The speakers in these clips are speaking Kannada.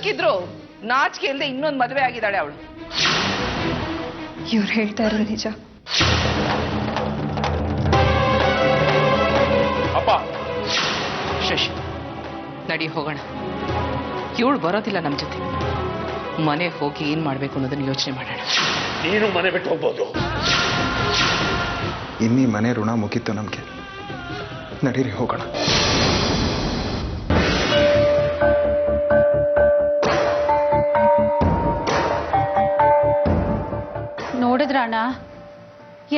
ಬದುಕಿದ್ರು ನಾಚಿಕೆ ಇಲ್ಲದೆ ಇನ್ನೊಂದು ಮದುವೆ ಆಗಿದ್ದಾಳೆ ಅವಳು. ಇವ್ರು ಹೇಳ್ತಾ ಇರೋದು ನಿಜ. ಅಪ್ಪ ಶಶಿ, ನಡಿ ಹೋಗೋಣ. ಇವಳು ಬರೋದಿಲ್ಲ ನಮ್ಮ ಜೊತೆ. ಮನೆ ಹೋಗಿ ಏನ್ ಮಾಡ್ಬೇಕು ಅನ್ನೋದನ್ನ ಯೋಚನೆ ಮಾಡೋಣ. ನೀನು ಮನೆ ಬಿಟ್ಟು ಹೋಗ್ಬೋದು. ಇನ್ನೀ ಮನೆ ಋಣ ಮುಗೀತು ನಮಗೆ. ನಡೀರಿ ಹೋಗೋಣ. ನೋಡಿದ್ರಣ್ಣ,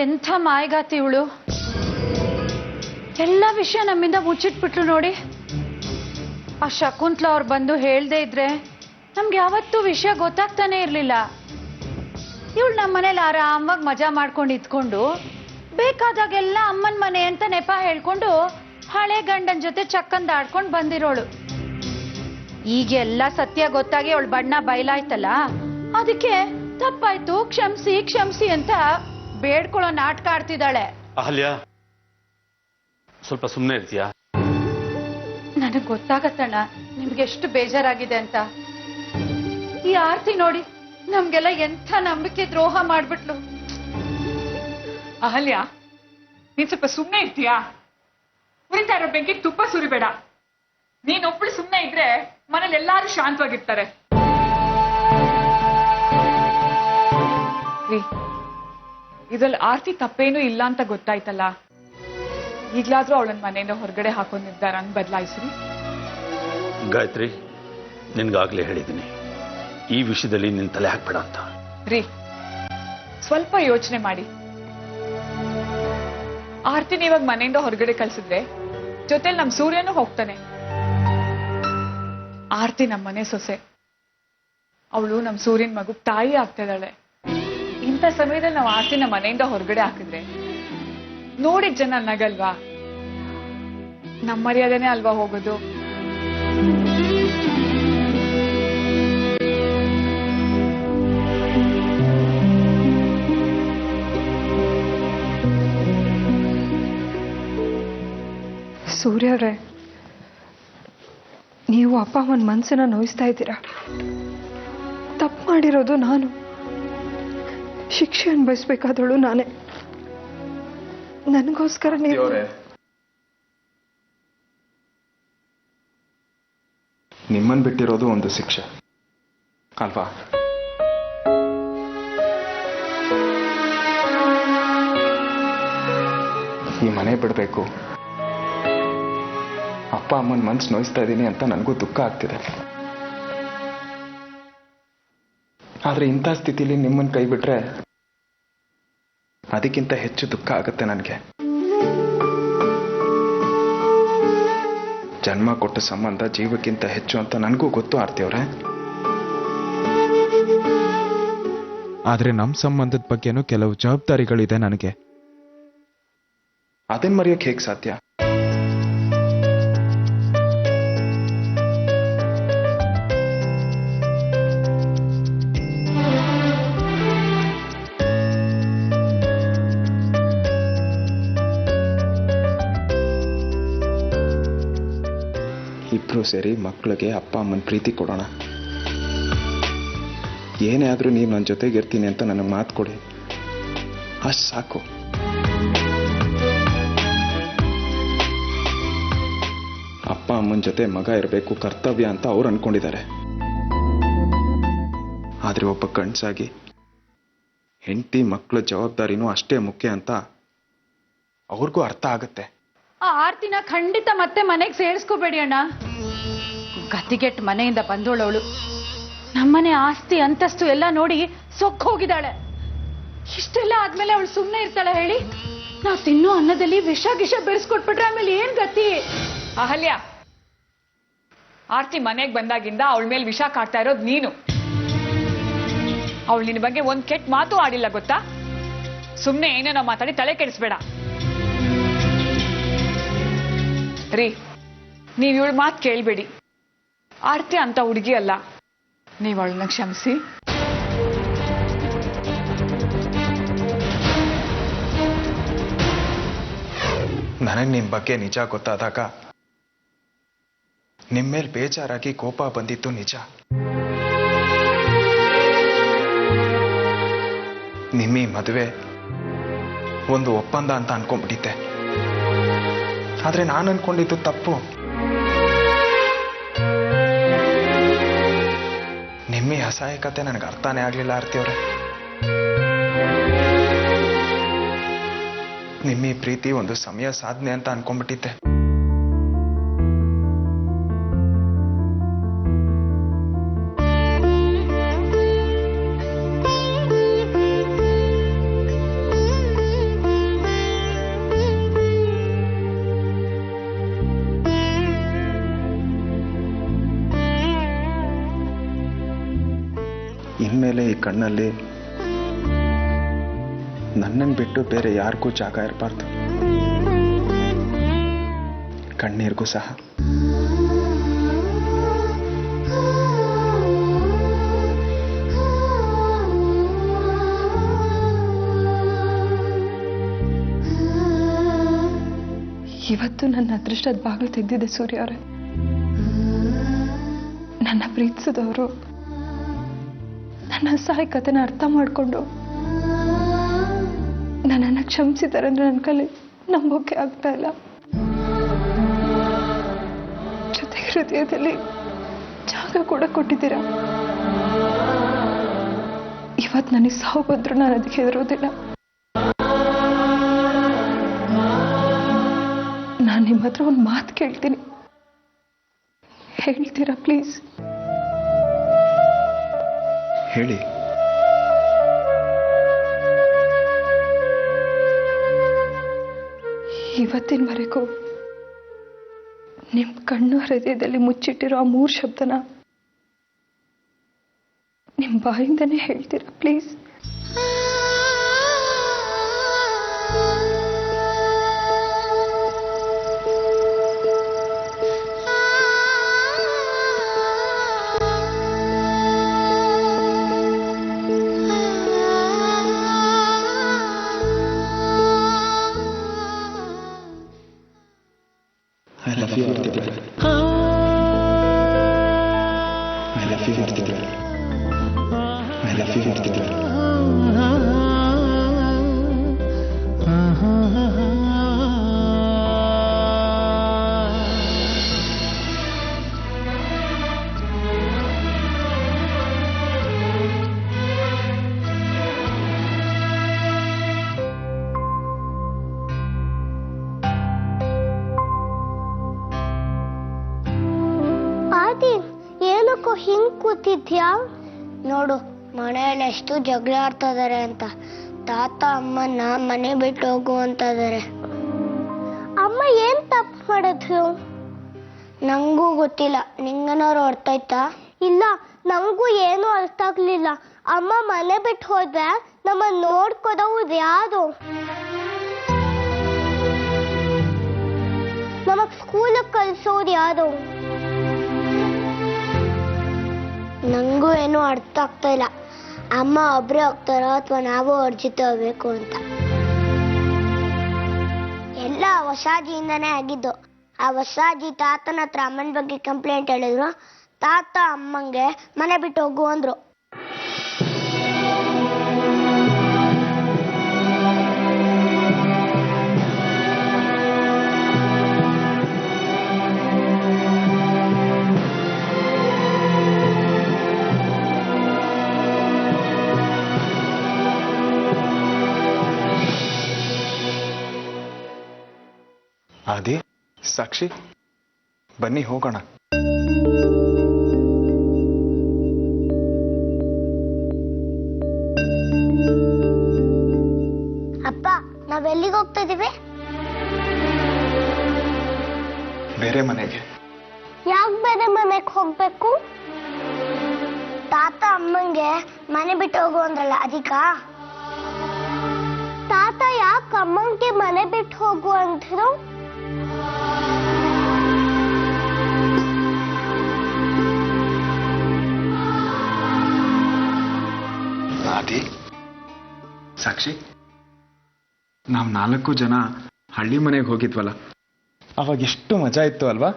ಎಂಥ ಮಾಯಗಾತಿ ಇವಳು. ಎಲ್ಲ ವಿಷಯ ನಮ್ಮಿಂದ ಮುಚ್ಚಿಟ್ಬಿಟ್ಲು ನೋಡಿ. ಆ ಶಕುಂತ್ಲ ಅವ್ರು ಬಂದು ಹೇಳ್ದೇ ಇದ್ರೆ ನಮ್ಗೆ ಯಾವತ್ತೂ ವಿಷಯ ಗೊತ್ತಾಗ್ತಾನೆ ಇರ್ಲಿಲ್ಲ. ಇವಳು ನಮ್ಮ ಮನೇಲಿ ಆರಾಮಾಗಿ ಮಜಾ ಮಾಡ್ಕೊಂಡು ಇದ್ಕೊಂಡು ಬೇಕಾದಾಗೆಲ್ಲ ಅಮ್ಮನ ಮನೆ ಅಂತ ನೆಪ ಹೇಳ್ಕೊಂಡು ಹಳೆ ಗಂಡನ ಜೊತೆ ಚಕ್ಕಂದ ಆಡ್ಕೊಂಡು ಬಂದಿರೋಳು. ಈಗೆಲ್ಲ ಸತ್ಯ ಗೊತ್ತಾಗಿ ಅವಳು ಬಣ್ಣ ಬಯಲಾಯ್ತಲ್ಲ, ಅದಕ್ಕೆ ತಪ್ಪಾಯ್ತು ಕ್ಷಮಿಸಿ ಕ್ಷಮಿಸಿ ಅಂತ ಬೇಡ್ಕೊಳ್ಳೋ ನಾಟಕ ಆಡ್ತಿದ್ದಾಳೆ. ಅಹಲ್ಯ, ಸ್ವಲ್ಪ ಸುಮ್ಮನೆ ಇರ್ತೀಯಾ? ನನಗ್ ಗೊತ್ತಾಗತ್ತಣ್ಣ ನಿಮ್ಗೆ ಎಷ್ಟು ಬೇಜಾರಾಗಿದೆ ಅಂತ. ಈ ಆರ್ತಿ ನೋಡಿ ನಮ್ಗೆಲ್ಲ ಎಂಥ ನಂಬಿಕೆ ದ್ರೋಹ ಮಾಡ್ಬಿಟ್ಲು. ಅಹಲ್ಯ, ನೀನ್ ಸ್ವಲ್ಪ ಸುಮ್ಮನೆ ಇರ್ತೀಯಾ? ಉರಿತಾ ಇರೋ ಬೆಂಕಿ ತುಪ್ಪ ಸುರಿಬೇಡ. ನೀನ್ ಒಬ್ಬಳು ಸುಮ್ಮನೆ ಇದ್ರೆ ಮನೇಲಿ ಎಲ್ಲಾರು ಶಾಂತವಾಗಿರ್ತಾರೆ. ಇದ್ರಲ್ಲಿ ಆರ್ತಿ ತಪ್ಪೇನೂ ಇಲ್ಲ ಅಂತ ಗೊತ್ತಾಯ್ತಲ್ಲ, ಈಗ್ಲಾದ್ರೂ ಅವಳನ್ನ ಮನೆಯಿಂದ ಹೊರಗಡೆ ಹಾಕೋ ನಿರ್ಧಾರನ ಬದಲಾಯಿಸ್ರಿ. ಗಾಯತ್ರಿ, ನಿನ್ಗಾಗ್ಲೇ ಹೇಳಿದ್ದೀನಿ, ಈ ವಿಷಯದಲ್ಲಿ ನಿನ್ ತಲೆ ಹಾಕ್ಬೇಡ ಅಂತ. ರೀ, ಸ್ವಲ್ಪ ಯೋಚನೆ ಮಾಡಿ. ಆರ್ತಿನ ಇವಾಗ ಮನೆಯಿಂದ ಹೊರಗಡೆ ಕಳ್ಸಿದ್ರೆ ಜೊತೆಲಿ ನಮ್ ಸೂರ್ಯನೂ ಹೋಗ್ತಾನೆ. ಆರ್ತಿ ನಮ್ಮ ಮನೆ ಸೊಸೆ, ಅವಳು ನಮ್ ಸೂರ್ಯನ್ ಮಗು ತಾಯಿ ಆಗ್ತಿದ್ದಾಳೆ. ಇಂಥ ಸಮಯದಲ್ಲಿ ನಾವು ಆರ್ತಿನ ಮನೆಯಿಂದ ಹೊರಗಡೆ ಹಾಕಿದ್ರೆ ನೋಡಿದ ಜನ ನಗಲ್ವಾ? ನಮ್ಮ ಮರ್ಯಾದೆನೇ ಅಲ್ವಾ ಹೋಗೋದು? ಸೂರ್ಯವ್ರೆ, ನೀವು ಅಪ್ಪ ಅಮ್ಮನ ಮನಸ್ಸನ್ನ ನೋಯಿಸ್ತಾ ಇದ್ದೀರಾ. ತಪ್ಪು ಮಾಡಿರೋದು ನಾನು, ಶಿಕ್ಷೆ ಅನುಭವಿಸ್ಬೇಕಾದಳು ನಾನೇ. ನನಗೋಸ್ಕರ ನೀವು ನಿಮ್ಮನ್ನು ಬಿಟ್ಟಿರೋದು ಒಂದು ಶಿಕ್ಷೆ ಅಲ್ವಾ? ಈ ಮನೆ ಬಿಡಬೇಕು, ಅಪ್ಪ ಅಮ್ಮನ ಮನ್ಸು ನೋಯಿಸ್ತಾ ಇದ್ದೀನಿ ಅಂತ ನನಗೂ ದುಃಖ ಆಗ್ತಿದೆ. ಆದ್ರೆ ಇಂಥ ಸ್ಥಿತಿಲಿ ನಿಮ್ಮನ್ನು ಕೈ ಬಿಟ್ರೆ ಅದಕ್ಕಿಂತ ಹೆಚ್ಚು ದುಃಖ ಆಗುತ್ತೆ ನನಗೆ. ಜನ್ಮ ಕೊಟ್ಟ ಸಂಬಂಧ ಜೀವಕ್ಕಿಂತ ಹೆಚ್ಚು ಅಂತ ನನಗೂ ಗೊತ್ತು ಆರ್ತಿಯವ್ರೆ. ಆದ್ರೆ ನಮ್ಮ ಸಂಬಂಧದ ಬಗ್ಗೆನೂ ಕೆಲವು ಜವಾಬ್ದಾರಿಗಳಿದೆ ನನಗೆ. ಅದನ್ನ ಮರೆಯೋಕೆ ಹೇಗೆ ಸಾಧ್ಯ? ಇಬ್ರು ಸೇರಿ ಮಕ್ಕಳಿಗೆ ಅಪ್ಪ ಅಮ್ಮನ ಪ್ರೀತಿ ಕೊಡೋಣ. ಏನೇ ಆದ್ರೂ ನೀವು ನನ್ನ ಜೊತೆಗೆ ಇರ್ತೀನಿ ಅಂತ ನನಗೆ ಮಾತು ಕೊಡಿ, ಅಷ್ಟು ಸಾಕು. ಅಪ್ಪ ಅಮ್ಮನ ಜೊತೆ ಮಗ ಇರಬೇಕು ಕರ್ತವ್ಯ ಅಂತ ಅವ್ರು ಅನ್ಕೊಂಡಿದ್ದಾರೆ. ಆದ್ರೆ ಒಬ್ಬ ಗಂಡಸಾಗಿ ಹೆಂಡತಿ ಮಕ್ಕಳ ಜವಾಬ್ದಾರಿನೂ ಅಷ್ಟೇ ಮುಖ್ಯ ಅಂತ ಅವ್ರಿಗೂ ಅರ್ಥ ಆಗತ್ತೆ. ಆ ಆರ್ತಿನ ಖಂಡಿತ ಮತ್ತೆ ಮನೆಗೆ ಸೇರಿಸ್ಕೋಬೇಡಿ ಅಣ್ಣ. ಗತಿಗೆಟ್ ಮನೆಯಿಂದ ಬಂದೋಳವಳು. ನಮ್ಮನೆ ಆಸ್ತಿ ಅಂತಸ್ತು ಎಲ್ಲ ನೋಡಿ ಸೊಕ್ಕ ಹೋಗಿದ್ದಾಳೆ. ಇಷ್ಟೆಲ್ಲ ಆದ್ಮೇಲೆ ಅವಳು ಸುಮ್ಮನೆ ಇರ್ತಾಳೆ ಹೇಳಿ? ನಾವು ತಿನ್ನೋ ಅನ್ನದಲ್ಲಿ ವಿಷ ಬೆರೆಸ್ಕೊಟ್ಬಿಟ್ರೆ ಆಮೇಲೆ ಏನ್ ಗತಿ? ಅಹಲ್ಯ, ಆರ್ತಿ ಮನೆಗೆ ಬಂದಾಗಿಂದ ಅವಳ ಮೇಲೆ ವಿಷ ಕಾಡ್ತಾ ಇರೋದು ನೀನು. ಅವಳು ನಿನ್ನ ಬಗ್ಗೆ ಒಂದ್ ಕೆಟ್ಟ ಮಾತು ಆಡಿಲ್ಲ ಗೊತ್ತಾ? ಸುಮ್ನೆ ಏನೇನೋ ಮಾತಾಡಿ ತಲೆ ಕೆಡಿಸ್ಬೇಡ. ರೀ, ನೀವ್ ಇವಳ ಮಾತು ಕೇಳ್ಬೇಡಿ. ಆರ್ತಿ ಅಂತ ಹುಡುಗಿ ಅಲ್ಲ. ನೀವ್ ಅವಳನ್ನ ಕ್ಷಮಿಸಿ. ನನಗೆ ನಿನ್ನ ಬಗ್ಗೆ ನಿಜ ಗೊತ್ತಾದಾಗ ನಿಮ್ಮ ಮೇಲೆ ಬೇಜಾರಾಗಿ ಕೋಪ ಬಂದಿತ್ತು ನಿಜ. ನಿಮ್ಮಿ ಮದುವೆ ಒಂದು ಒಪ್ಪಂದ ಅಂತ ಅನ್ಕೊಂಡ್ಬಿಟ್ಟಿದ್ದೆ. ಆದ್ರೆ ನಾನು ಅನ್ಕೊಂಡಿದ್ದು ತಪ್ಪು. ನಿಮ್ಮಿ ಅಸಹಾಯಕತೆ ನನಗೆ ಅರ್ಥನೇ ಆಗ್ಲಿಲ್ಲ ಆರ್ತಿಯವ್ರೆ. ನಿಮ್ಮಿ ಪ್ರೀತಿ ಒಂದು ಸಮಯ ಸಾಧನೆ ಅಂತ ಅನ್ಕೊಂಡ್ಬಿಟ್ಟಿದ್ದೆ. ಇನ್ಮೇಲೆ ಈ ಕಣ್ಣಲ್ಲಿ ನನ್ನನ್ನು ಬಿಟ್ಟು ಬೇರೆ ಯಾರಿಗೂ ಜಾಗ ಇರಬಾರ್ದು, ಕಣ್ಣೀರಿಗೂ ಸಹ. ಇವತ್ತು ನನ್ನ ಅದೃಷ್ಟದ ಬಾಗಿಲು ತೆಗೆದಿದೆ ಸೂರ್ಯ ಅವರೇ. ನನ್ನ ಪ್ರೀತಿಸಿದವರು ನನ್ನ ಅಸಹಾಯಕತೆನ ಅರ್ಥ ಮಾಡಿಕೊಂಡು ನನ್ನನ್ನು ಕ್ಷಮಿಸಿದ್ದಾರೆ ಅಂದ್ರೆ ನನ್ನ ಕೈಲಿ ನಂಬೋಕೆ ಆಗ್ತಾ ಇಲ್ಲ. ಜೊತೆಗೆ ಹೃದಯದಲ್ಲಿ ಜಾಗ ಕೂಡ ಕೊಟ್ಟಿದ್ದೀರಾ. ಇವತ್ತು ನನಗೆ ಸಾವು ಬಂದ್ರು ನಾನು ಅದಕ್ಕೆ ಹೆದರೋದಿಲ್ಲ. ನಾನು ನಿಮ್ಮ ಹತ್ರ ಒಂದು ಮಾತು ಕೇಳ್ತೀನಿ, ಹೇಳ್ತೀರಾ ಪ್ಲೀಸ್? ಹೇಳಿ. ಇವತ್ತಿನವರೆಗೂ ನಿಮ್ಮ ಕಣ್ಣು ಹೃದಯದಲ್ಲಿ ಮುಚ್ಚಿಟ್ಟಿರೋ ಆ 3 ಶಬ್ದನ ನಿಮ್ಮ ಬಾಯಿಂದನೇ ಹೇಳ್ತೀರಾ please? I love you, Article. I love you, Article. I love you, Article. ಏನಕ್ಕೋ ಹಿಂಗ್ ಕೂತಿದ್ಯಾ? ನೋಡು ಮನೆಯಲ್ಲಿ ಎಷ್ಟು ಜಗಳ ಆಡ್ತಾ ಇದಾರೆ ಅಂತ. ತಾತ ಅಮ್ಮನ್ನ ಮನೆ ಬಿಟ್ಟು ಹೋಗು ಅಂತ ಇದಾರೆ. ಅಮ್ಮ ಏನ್ ತಪ್ಪು ಮಾಡಿದ್ರು? ನಂಗೂ ಗೊತ್ತಿಲ್ಲ. ನಿಂಗನಾರು ಅರ್ಥ ಆಯ್ತಾ? ಇಲ್ಲ, ನಂಗೂ ಏನು ಅರ್ಥ ಆಗ್ಲಿಲ್ಲ. ಅಮ್ಮ ಮನೆ ಬಿಟ್ಟು ಹೋದ್ರೆ ನಮ್ಮ ನೋಡ್ಕೋದವ್ರು ಯಾರು? ನಮಗ್ ಸ್ಕೂಲಿಗೆ ಕಳ್ಸೋದು ಯಾರು? ನಂಗೂ ಏನೂ ಅರ್ಥ ಆಗ್ತಾ ಇಲ್ಲ. ಅಮ್ಮ ಒಬ್ರೇ ಹೋಗ್ತಾರೋ ಅಥವಾ ನಾವು ಅವ್ರ ಜೊತೆ ಹೋಗ್ಬೇಕು ಅಂತ. ಎಲ್ಲ ಹೊಸಾಜಿಯಿಂದಾನೇ ಆಗಿದ್ದು. ಆ ಹೊಸಾಜಿ ತಾತನ ಹತ್ರ ಅಮ್ಮನ ಬಗ್ಗೆ ಕಂಪ್ಲೇಂಟ್ ಹೇಳಿದ್ರು. ತಾತ ಅಮ್ಮಂಗೆ ಮನೆ ಬಿಟ್ಟು ಹೋಗು ಅಂದ್ರು. ಆದಿ, ಸಾಕ್ಷಿ, ಬನ್ನಿ ಹೋಗೋಣ. ಅಪ್ಪ, ನಾವೆಲ್ಲಿಗೆ ಹೋಗ್ತಾ ಇದೀವಿ? ಬೇರೆ ಮನೆಗೆ. ಯಾಕೆ ಬೇರೆ ಮನೆಗೆ ಹೋಗ್ಬೇಕು? ತಾತ ಅಮ್ಮಂಗೆ ಮನೆ ಬಿಟ್ಟು ಹೋಗು ಅಂದ್ರಲ್ಲ, ಅದಕ್ಕಾ? ತಾತ ಯಾಕೆ ಅಮ್ಮಂಗೆ ಮನೆ ಬಿಟ್ಟು ಹೋಗು ಅಂದ್ರು? ಆದಿ, ಸಾಕ್ಷಿ, ನಾವು 4 ಜನ ಹಳ್ಳಿ ಮನೆಗೆ ಹೋಗಿದ್ವಲ್ಲ, ಅವಾಗ ಎಷ್ಟು ಮಜಾ ಇತ್ತು ಅಲ್ವಾ?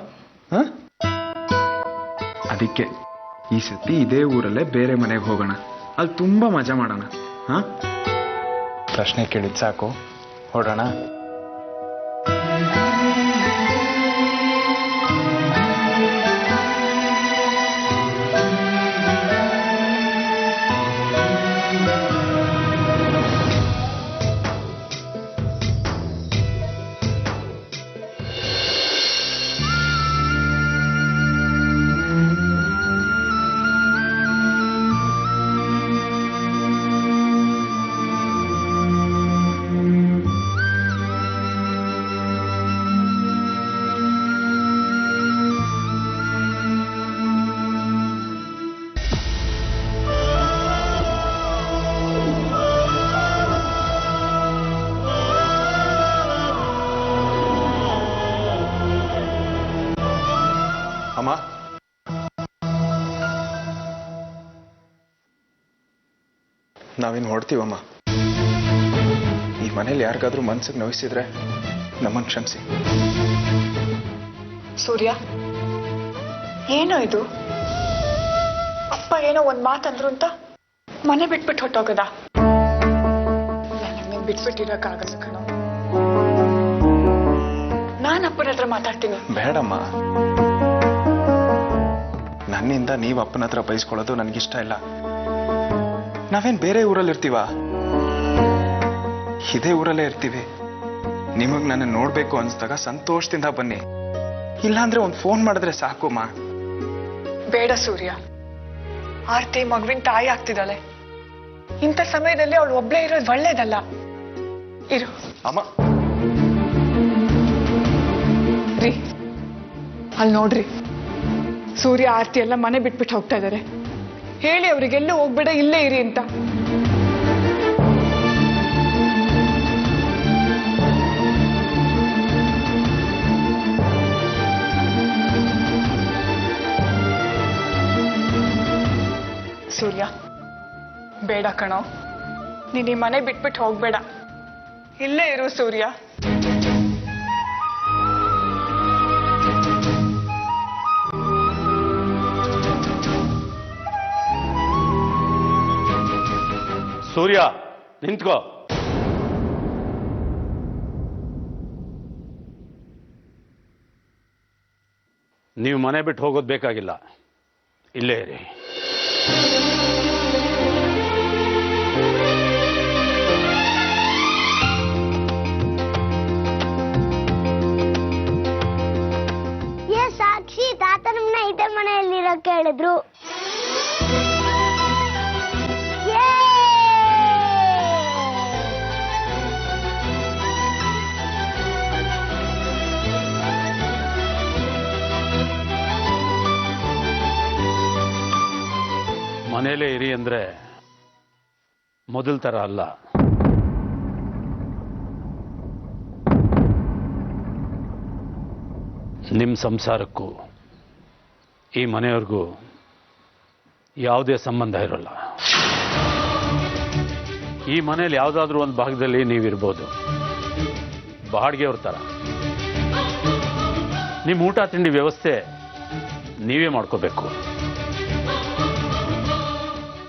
ಅದಕ್ಕೆ ಈ ಸತಿ ಇದೇ ಊರಲ್ಲೇ ಬೇರೆ ಮನೆಗೆ ಹೋಗೋಣ, ಅಲ್ಲಿ ತುಂಬ ಮಜಾ ಮಾಡೋಣ. ಹಾಂ, ಪ್ರಶ್ನೆ ಕೇಳಿದ್ ಸಾಕು, ಹೊರಡೋಣ. ಅಮ್ಮ, ನಾವಿನ್ನು ಹೊಡ್ತೀವಮ್ಮ. ಈ ಮನೇಲಿ ಯಾರಿಗಾದ್ರೂ ಮನ್ಸಿಗೆ ನೋಯಿಸಿದ್ರೆ ನಮ್ಮನ್ನು ಕ್ಷಮಿಸಿ. ಸೂರ್ಯ, ಏನೋ ಇದು? ಅಪ್ಪ ಏನೋ ಒಂದ್ ಮಾತಂದ್ರು ಅಂತ ಮನೆ ಬಿಟ್ಬಿಟ್ಟು ಹೊಟ್ಟೋಗದ? ನನಗೆ ಬಿಟ್ಬಿಟ್ಟಿರಕ್ಕಾಗಲ್ಲ ಕಣೋ. ನಾನು ಅಪ್ಪನ ಹತ್ರ ಮಾತಾಡ್ತೀನಿ. ಬೇಡಮ್ಮ, ನನ್ನಿಂದ ನೀವು ಅಪ್ಪನ ಹತ್ರ ಬಯಸ್ಕೊಳ್ಳೋದು ನನಗಿಷ್ಟ ಇಲ್ಲ. ನಾವೇನ್ ಬೇರೆ ಊರಲ್ಲಿ ಇರ್ತೀವ? ಇದೇ ಊರಲ್ಲೇ ಇರ್ತೀವಿ. ನಿಮಗ್ ನನ್ನ ನೋಡ್ಬೇಕು ಅನ್ಸ್ದಾಗ ಸಂತೋಷದಿಂದ ಬನ್ನಿ, ಇಲ್ಲಾಂದ್ರೆ ಒಂದು ಫೋನ್ ಮಾಡಿದ್ರೆ ಸಾಕುಮ್ಮ. ಬೇಡ ಸೂರ್ಯ, ಆರ್ತಿ ಮಗುವಿನ ತಾಯಿ ಆಗ್ತಿದ್ದಾಳೆ. ಇಂಥ ಸಮಯದಲ್ಲಿ ಅವಳು ಒಬ್ಳೇ ಇರೋದು ಒಳ್ಳೇದಲ್ಲ. ಇರು ಅಮ್ಮ. ರೀ, ಅಲ್ಲಿ ನೋಡ್ರಿ, ಸೂರ್ಯ ಆರ್ತಿ ಎಲ್ಲ ಮನೆ ಬಿಟ್ಬಿಟ್ಟು ಹೋಗ್ತಾ ಇದ್ದಾರೆ. ಹೇಳಿ ಅವರಿಗೆಲ್ಲೂ ಹೋಗ್ಬೇಡ, ಇಲ್ಲೇ ಇರಿ ಅಂತ. ಸೂರ್ಯ, ಬೇಡ ಕಣೋ, ನೀನ್ ಈ ಮನೆ ಬಿಟ್ಬಿಟ್ಟು ಹೋಗ್ಬೇಡ, ಇಲ್ಲೇ ಇರು ಸೂರ್ಯ. ಸೂರ್ಯ, ನಿಂತ್ಕೋ. ನೀವು ಮನೆ ಬಿಟ್ಟು ಹೋಗೋದು ಬೇಕಾಗಿಲ್ಲ, ಇಲ್ಲೇ ಇರಿ. ಸಾಕ್ಷಿ ತಾತ ನಮ್ಮನ್ನ ಇದೇ ಮನೆಯಲ್ಲಿರೋಕೆ ಹೇಳಿದ್ರು. ಮನೇಲೇ ಇರಿ ಅಂದ್ರೆ ಮೊದಲ ಥರ ಅಲ್ಲ. ನಿಮ್ಮ ಸಂಸಾರಕ್ಕೂ ಈ ಮನೆಯವ್ರಿಗೂ ಯಾವುದೇ ಸಂಬಂಧ ಇರೋಲ್ಲ. ಈ ಮನೇಲಿ ಯಾವುದಾದ್ರೂ ಒಂದು ಭಾಗದಲ್ಲಿ ನೀವಿರ್ಬೋದು, ಬಾಡಿಗೆಯವ್ರ ಥರ. ನಿಮ್ಮ ಊಟ ತಿಂಡಿ ವ್ಯವಸ್ಥೆ ನೀವೇ ಮಾಡ್ಕೋಬೇಕು.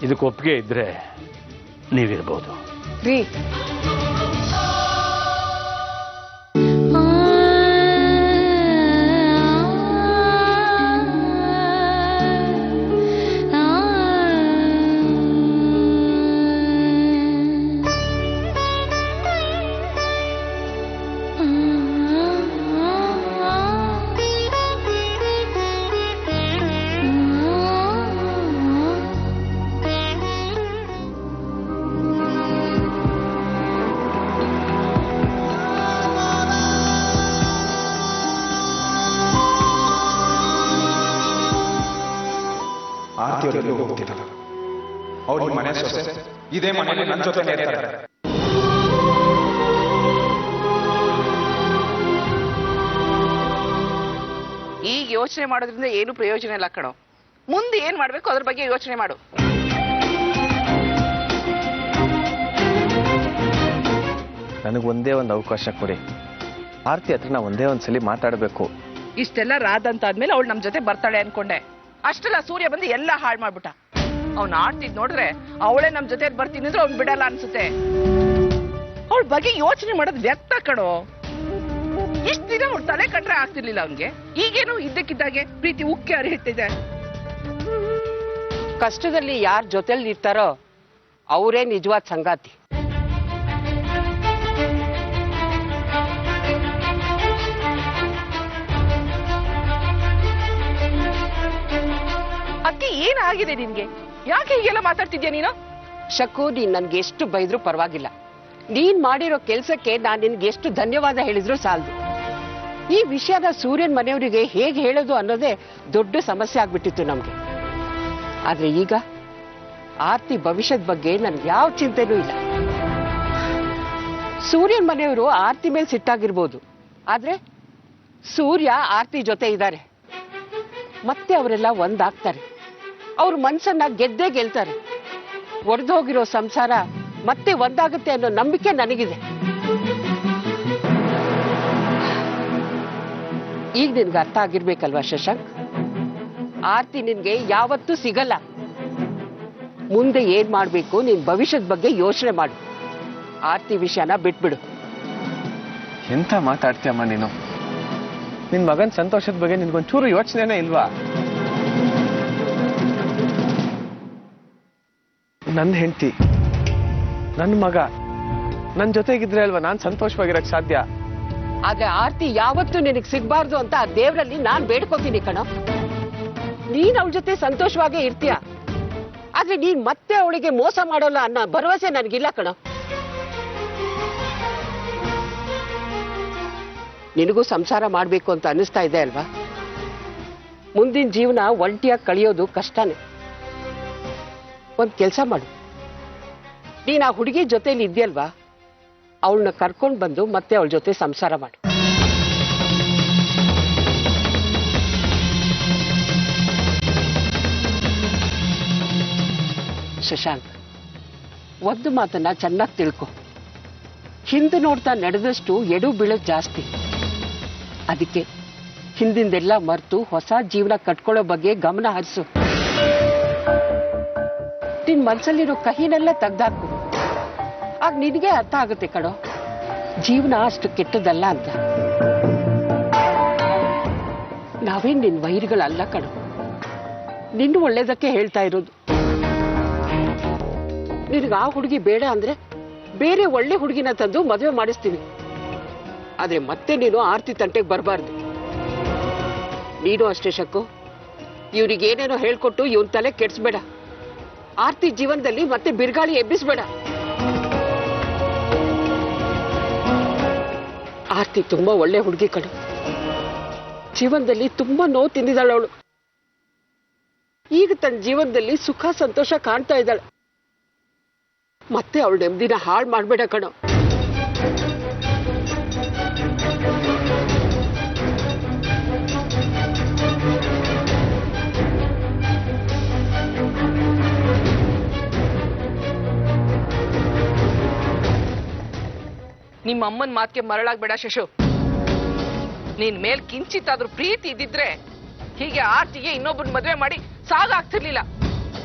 ಇದಕ್ಕೆ ಒಪ್ಪಿಗೆ ಇದ್ರೆ ನೀವಿರ್ಬೋದು. ರೀ, ಆರ್ತಿಯವರೆಲ್ಲೂ ಹೋಗ್ತಿಲ್ಲ. ಅವ್ರ ಮನೆ ಸೊಸೆ ಇದೇ ಮನೆಯಲ್ಲಿ ನನ್ನ ಜೊತೆ ಇರ್ತಾರೆ. ಈಗ ಯೋಚನೆ ಮಾಡೋದ್ರಿಂದ ಏನು ಪ್ರಯೋಜನ ಇಲ್ಲ ಕಣೋ. ಮುಂದೆ ಏನ್ ಮಾಡ್ಬೇಕು ಅದ್ರ ಬಗ್ಗೆ ಯೋಚನೆ ಮಾಡು. ನನಗೆ ಒಂದೇ ಒಂದು ಅವಕಾಶ ಕೊಡಿ. ಆರ್ತಿ ಹತ್ರ ನಾ ಒಂದೇ ಒಂದ್ಸಲಿ ಮಾತಾಡಬೇಕು. ಇಷ್ಟೆಲ್ಲ ರಾದಂತಾದ್ಮೇಲೆ ಅವಳು ನಮ್ಮ ಜೊತೆ ಬರ್ತಾಳೆ ಅನ್ಕೊಂಡೆ. ಅಷ್ಟೆಲ್ಲ ಸೂರ್ಯ ಬಂದು ಎಲ್ಲ ಹಾಳು ಮಾಡ್ಬಿಟ್ಟ. ಅವ್ನು ಆಡ್ತಿದ್ ನೋಡಿದ್ರೆ ಅವಳೇ ನಮ್ ಜೊತೆ ಬರ್ತೀನಿ ಅಂದ್ರೆ ಅವ್ನು ಬಿಡಲ್ಲ ಅನ್ಸುತ್ತೆ. ಅವಳ ಬಗ್ಗೆ ಯೋಚನೆ ಮಾಡೋದು ವ್ಯಕ್ತ ಕಣೋ. ಇಷ್ಟ ದಿನ ಅವ್ಳು ತಲೆ ಕಟ್ರೆ ಆಗ್ತಿರ್ಲಿಲ್ಲ ಅವನ್ಗೆ. ಈಗೇನು ಇದ್ದಕ್ಕಿದ್ದಾಗೆ ಪ್ರೀತಿ ಉಕ್ಕಿ ಹರಿಹಿಟ್ಟಿದೆ. ಕಷ್ಟದಲ್ಲಿ ಯಾರ ಜೊತೆಲಿ ಇರ್ತಾರೋ ಅವರೇ ನಿಜವಾದ ಸಂಗಾತಿ. ಅಕ್ಕಿ ಏನಾಗಿದೆ ನಿನ್ಗೆ? ಯಾಕೆ ಹೀಗೆಲ್ಲ ಮಾತಾಡ್ತಿದ್ಯಾ ನೀನು? ಶಕು, ನೀನ್ ನನ್ಗೆ ಎಷ್ಟು ಬೈದ್ರೂ ಪರವಾಗಿಲ್ಲ. ನೀನ್ ಮಾಡಿರೋ ಕೆಲ್ಸಕ್ಕೆ ನಾನ್ ನಿನ್ಗೆ ಎಷ್ಟು ಧನ್ಯವಾದ ಹೇಳಿದ್ರು ಸಾಲದು. ಈ ವಿಷಯನ ಸೂರ್ಯನ್ ಮನೆಯವರಿಗೆ ಹೇಗೆ ಹೇಳೋದು ಅನ್ನೋದೇ ದೊಡ್ಡ ಸಮಸ್ಯೆ ಆಗ್ಬಿಟ್ಟಿತ್ತು ನಮ್ಗೆ. ಆದ್ರೆ ಈಗ ಆರ್ತಿ ಭವಿಷ್ಯದ ಬಗ್ಗೆ ನನ್ಗೆ ಯಾವ ಚಿಂತೆನೂ ಇಲ್ಲ. ಸೂರ್ಯನ್ ಮನೆಯವರು ಆರ್ತಿ ಮೇಲೆ ಸಿಟ್ಟಾಗಿರ್ಬೋದು, ಆದ್ರೆ ಸೂರ್ಯ ಆರ್ತಿ ಜೊತೆ ಇದ್ದಾರೆ. ಮತ್ತೆ ಅವರೆಲ್ಲ ಒಂದಾಗ್ತಾರೆ. ಅವ್ರ ಮನ್ಸನ್ನ ಗೆದ್ದೇ ಗೆಲ್ತಾರೆ. ಒಡೆದೋಗಿರೋ ಸಂಸಾರ ಮತ್ತೆ ಒಂದಾಗುತ್ತೆ ಅನ್ನೋ ನಂಬಿಕೆ ನನಗಿದೆ. ಈಗ ನಿನ್ಗೆ ಅರ್ಥ ಆಗಿರ್ಬೇಕಲ್ವಾ ಶಶಾಂಕ್? ಆರ್ತಿ ನಿನ್ಗೆ ಯಾವತ್ತೂ ಸಿಗಲ್ಲ. ಮುಂದೆ ಏನ್ ಮಾಡ್ಬೇಕು, ನಿನ್ ಭವಿಷ್ಯದ ಬಗ್ಗೆ ಯೋಚನೆ ಮಾಡು. ಆರ್ತಿ ವಿಷಯನ ಬಿಟ್ಬಿಡು. ಎಂತ ಮಾತಾಡ್ತೀಯಮ್ಮ ನೀನು? ನಿನ್ ಮಗನ್ ಸಂತೋಷದ ಬಗ್ಗೆ ನಿನ್ಗೊಂಚೂರು ಯೋಚನೆನೇ ಇಲ್ವಾ? ನನ್ನ ಹೆಂಡತಿ, ನನ್ನ ಮಗ ನನ್ ಜೊತೆಗಿದ್ರೆ ಅಲ್ವಾ ನಾನ್ ಸಂತೋಷವಾಗಿರಕ್ ಸಾಧ್ಯ. ಆದ್ರೆ ಆರ್ತಿ ಯಾವತ್ತೂ ನಿನಗ್ ಸಿಗ್ಬಾರ್ದು ಅಂತ ಆ ದೇವ್ರಲ್ಲಿ ನಾನ್ ಬೇಡ್ಕೋತೀನಿ ಕಣೋ. ನೀನ್ ಅವಳ ಜೊತೆ ಸಂತೋಷವಾಗೇ ಇರ್ತೀಯ, ಆದ್ರೆ ನೀನ್ ಮತ್ತೆ ಅವಳಿಗೆ ಮೋಸ ಮಾಡೋಲ್ಲ ಅನ್ನೋ ಭರವಸೆ ನನಗಿಲ್ಲ ಕಣೋ. ನಿನಗೂ ಸಂಸಾರ ಮಾಡ್ಬೇಕು ಅಂತ ಅನಿಸ್ತಾ ಇದೆ ಅಲ್ವಾ? ಮುಂದಿನ ಜೀವನ ಒಂಟಿಯಾಗಿ ಕಳಿಯೋದು ಕಷ್ಟನೇ. ಒಂದ್ ಕೆಲ್ಸ ಮಾಡು, ನೀನ್ ಆ ಹುಡುಗಿ ಜೊತೆಲಿ ಇದೆಯಲ್ವಾ, ಅವಳನ್ನ ಕರ್ಕೊಂಡ್ ಬಂದು ಮತ್ತೆ ಅವಳ ಜೊತೆ ಸಂಸಾರ ಮಾಡು. ಶಶಾಂಕ್, ಒಂದು ಮಾತನ್ನ ಚೆನ್ನಾಗಿ ತಿಳ್ಕೊ. ಹಿಂದೆ ನೋಡ್ತಾ ನಡೆದಷ್ಟು ಎಡು ಬೀಳೋದು ಜಾಸ್ತಿ. ಅದಕ್ಕೆ ಹಿಂದಿಂದೆಲ್ಲ ಮರೆತು ಹೊಸ ಜೀವನ ಕಟ್ಕೊಳ್ಳೋ ಬಗ್ಗೆ ಗಮನ ಹರಿಸು. ನಿನ್ ಮನ್ಸಲ್ಲಿರೋ ಕಹಿನೆಲ್ಲ ತೆಗ್ದಾಕು. ಆಗ ನಿನಗೆ ಅರ್ಥ ಆಗುತ್ತೆ ಕಣೋ, ಜೀವನ ಅಷ್ಟು ಕೆಟ್ಟದಲ್ಲ ಅಂತ. ನಾವೇನ್ ನಿನ್ ವೈರಿಗಳಲ್ಲ ಕಣೋ, ನಿನ್ನ ಒಳ್ಳೇದಕ್ಕೆ ಹೇಳ್ತಾ ಇರೋದು. ನಿನಗೆ ಆ ಹುಡುಗಿ ಬೇಡ ಅಂದ್ರೆ ಬೇರೆ ಒಳ್ಳೆ ಹುಡುಗಿನ ತಂದು ಮದುವೆ ಮಾಡಿಸ್ತೀನಿ. ಆದ್ರೆ ಮತ್ತೆ ನೀನು ಆರ್ತಿ ತಂಟೆಗೆ ಬರಬಾರ್ದು. ನೀನು ಅಷ್ಟೇ ಶಕ್ಕು, ಇವ್ರಿಗೆ ಏನೇನೋ ಹೇಳ್ಕೊಟ್ಟು ಇವನ್ ತಲೆ ಕೆಡ್ಸ್ಬೇಡ. ಆರ್ತಿ ಜೀವನದಲ್ಲಿ ಮತ್ತೆ ಬಿರುಗಾಳಿ ಎಬ್ಬಿಸ್ಬೇಡ. ಆರ್ತಿ ತುಂಬಾ ಒಳ್ಳೆ ಹುಡುಗಿ ಕಣು. ಜೀವನದಲ್ಲಿ ತುಂಬಾ ನೋವು ತಿಂದಿದ್ದಾಳೆ ಅವಳು. ಈಗ ತನ್ನ ಜೀವನದಲ್ಲಿ ಸುಖ ಸಂತೋಷ ಕಾಣ್ತಾ ಇದ್ದಾಳೆ. ಮತ್ತೆ ಅವಳು ನೆಮ್ಮದಿನ ಹಾಳು ಮಾಡ್ಬೇಡ ಕಣೋ. ನಿಮ್ಮ ಅಮ್ಮನ ಮಾತಿಗೆ ಮರಳಾಗ್ಬೇಡ ಶಶು. ನೀನ್ ಮೇಲ್ ಕಿಂಚಿತ್ತಾದ್ರೂ ಪ್ರೀತಿ ಇದ್ದಿದ್ರೆ ಹೀಗೆ ಆರ್ತಿಗೆ ಇನ್ನೊಬ್ಬನ ಮದುವೆ ಮಾಡಿ ಸಾಗಾಗ್ತಿರ್ಲಿಲ್ಲ.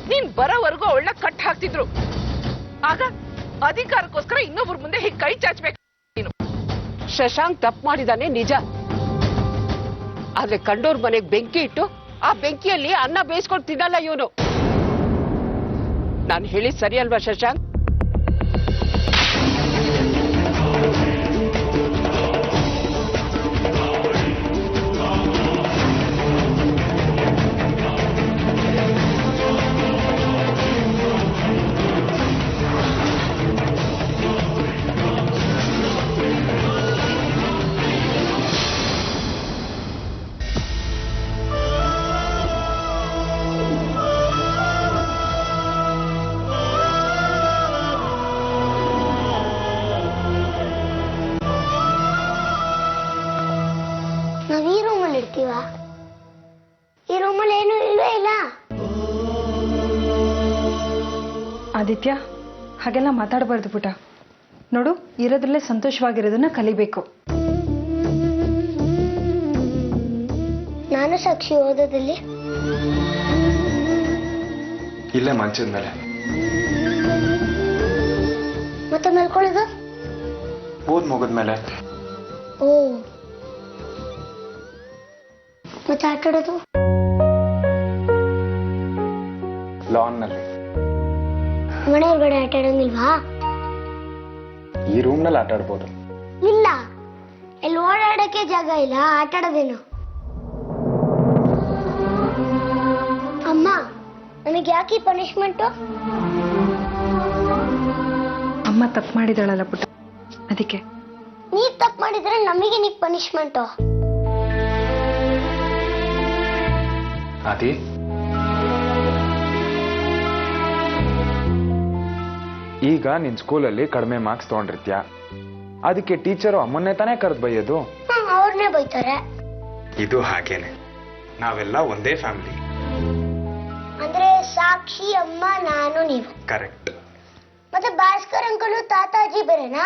ನೀನ್ ಬರೋವರೆಗೂ ಅವಳನ್ನ ಕಟ್ ಹಾಕ್ತಿದ್ರು. ಆಗ ಅಧಿಕಾರಕ್ಕೋಸ್ಕರ ಇನ್ನೊಬ್ಬರ ಮುಂದೆ ಹೀಗೆ ಕೈ ಚಾಚ್ಬೇಕು ನೀನು. ಶಶಾಂಕ್ ತಪ್ಪು ಮಾಡಿದಾನೆ ನಿಜ, ಆದ್ರೆ ಕಂಡೋರ್ ಮನೆಗೆ ಬೆಂಕಿ ಇಟ್ಟು ಆ ಬೆಂಕಿಯಲ್ಲಿ ಅನ್ನ ಬೇಯಿಸ್ಕೊಂಡು ತಿನ್ನಲ್ಲ ಇವನು. ನಾನು ಹೇಳಿದ್ ಸರಿ ಅಲ್ವಾ ಶಶಾಂಕ್? ನಾವ್ ಈ ರೂಮಲ್ಲಿ ಇರ್ತೀವ? ಈ ರೂಮಲ್ಲಿ ಏನು ಇಲ್ವೇ ಇಲ್ಲ. ಆದಿತ್ಯ, ಹಾಗೆಲ್ಲ ಮಾತಾಡಬಾರ್ದು ಪುಟ. ನೋಡು, ಇರೋದ್ರಲ್ಲೇ ಸಂತೋಷವಾಗಿರೋದನ್ನ ಕಲಿಬೇಕು. ನಾನು ಸಾಕ್ಷಿ ಓದೋದಲ್ಲಿ ಇಲ್ಲೇ ಮಂಚದ ಮೇಲೆ. ಮತ್ತೆ ಮಲ್ಕೊಳ್ಳೋದು? ಓದ್ ಮುಗಿದ್ಮೇಲೆ. ಓ, ಮತ್ತೆ ಆಟ ಆಡೋದು? ಲಾನ್ನಲ್ಲಿ. ಮನೆ ಹೊರಗಡೆ ಆಟ ಆಡೋಂಗಿಲ್ವಾ? ಈ ರೂಮ್ನಲ್ಲಿ ಆಟ ಆಡ್ಬೋದು. ಇಲ್ಲ, ಇಲ್ಲಿ ಓಡಾಡಕ್ಕೆ ಜಾಗ ಇಲ್ಲ, ಆಟ ಆಡೋದೇನು? ಅಮ್ಮ, ನಮಗೆ ಯಾಕೆ ಪನಿಷ್ಮೆಂಟು? ಅಮ್ಮ ತಪ್ಪು ಮಾಡಿದಾಳಲ್ಲ ಪುಟ್ಟ, ಅದಕ್ಕೆ. ನೀವ್ ತಪ್ಪು ಮಾಡಿದ್ರೆ ನಮಗೆ ನೀಕ್ ಪನಿಷ್ಮೆಂಟು? ಆದಿ, ಈಗ ನಿನ್ ಸ್ಕೂಲಲ್ಲಿ ಕಡಿಮೆ ಮಾರ್ಕ್ಸ್ ತಗೊಂಡಿರ್ತೀಯ, ಅದಕ್ಕೆ ಟೀಚರು ಅಮ್ಮನ್ನೇ ತಾನೇ ಕರೆದು ಬೈಯೋದು. ಅವ್ರನ್ನೇ ಬೈತಾರೆ. ಇದು ಹಾಗೇನೆ, ನಾವೆಲ್ಲ ಒಂದೇ ಫ್ಯಾಮಿಲಿ. ಅಂದ್ರೆ ಸಾಕ್ಷಿ, ಅಮ್ಮ, ನಾನು, ನೀವು. ಕರೆಕ್ಟ್. ಮತ್ತೆ ಭಾಸ್ಕರ್ ಅಂಕಲು ತಾತಾಜಿ ಬೇರೆನಾ?